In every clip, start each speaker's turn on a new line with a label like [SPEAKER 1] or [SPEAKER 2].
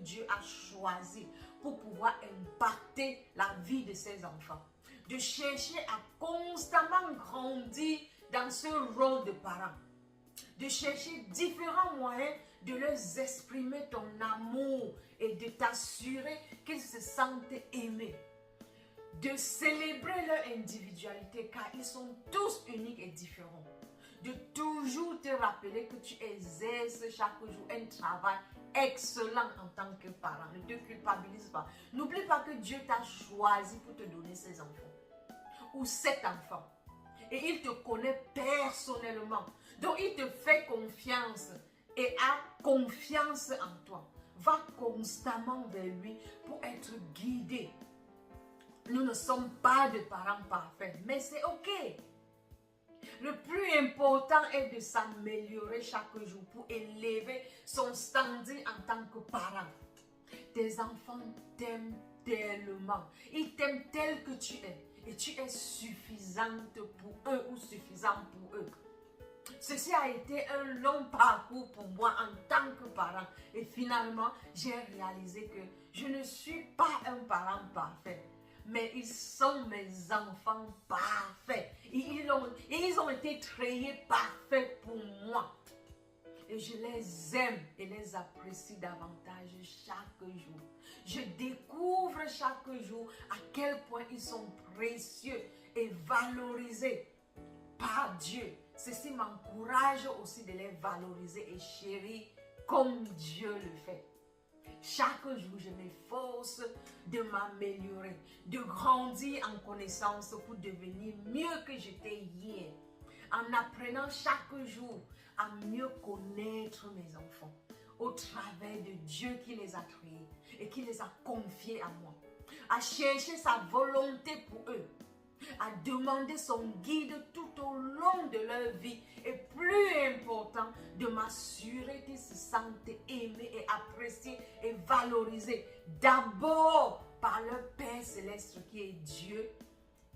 [SPEAKER 1] Dieu a choisi pour pouvoir impacter la vie de ses enfants. De chercher à constamment grandir dans ce rôle de parent. De chercher différents moyens de leur exprimer ton amour et de t'assurer qu'ils se sentent aimés. De célébrer leur individualité car ils sont tous uniques et différents. De toujours te rappeler que tu exerces chaque jour un travail excellent en tant que parent. Ne te culpabilise pas. N'oublie pas que Dieu t'a choisi pour te donner ses enfants ou cet enfant. Et il te connaît personnellement. Donc il te fait confiance et a confiance en toi. Va constamment vers lui pour être guidé. Nous ne sommes pas des parents parfaits, mais c'est ok. Le plus important est de s'améliorer chaque jour pour élever son standing en tant que parent. Tes enfants t'aiment tellement. Ils t'aiment tel que tu es. Et tu es suffisante pour eux ou suffisant pour eux. Ceci a été un long parcours pour moi en tant que parent. Et finalement, j'ai réalisé que je ne suis pas un parent parfait. Mais ils sont mes enfants parfaits. Ils ont été créés parfaits pour moi. Et je les aime et les apprécie davantage chaque jour. Je découvre chaque jour à quel point ils sont précieux et valorisés par Dieu. Ceci m'encourage aussi de les valoriser et chérir comme Dieu le fait. Chaque jour, je m'efforce de m'améliorer, de grandir en connaissance pour devenir mieux que j'étais hier. En apprenant chaque jour à mieux connaître mes enfants au travers de Dieu qui les a créés et qui les a confiés à moi. À chercher sa volonté pour eux, à demander son guide tout au long de leur vie et plus important, de m'assurer qu'ils se sentent aimés et appréciés et valorisés d'abord par leur Père Céleste qui est Dieu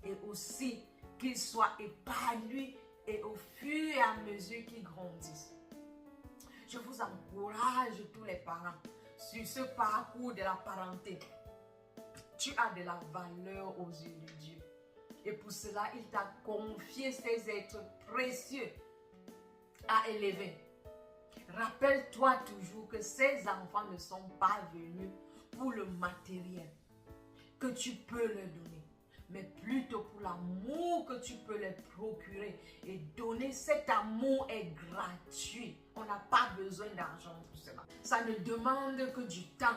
[SPEAKER 1] et aussi qu'ils soient épanouis et au fur et à mesure qu'ils grandissent. Je vous encourage tous les parents sur ce parcours de la parenté. Tu as de la valeur aux yeux de Dieu. Et pour cela, il t'a confié ces êtres précieux à élever. Rappelle-toi toujours que ces enfants ne sont pas venus pour le matériel que tu peux leur donner, mais plutôt pour l'amour que tu peux leur procurer. Et donner cet amour est gratuit. On n'a pas besoin d'argent pour cela. Ça ne demande que du temps.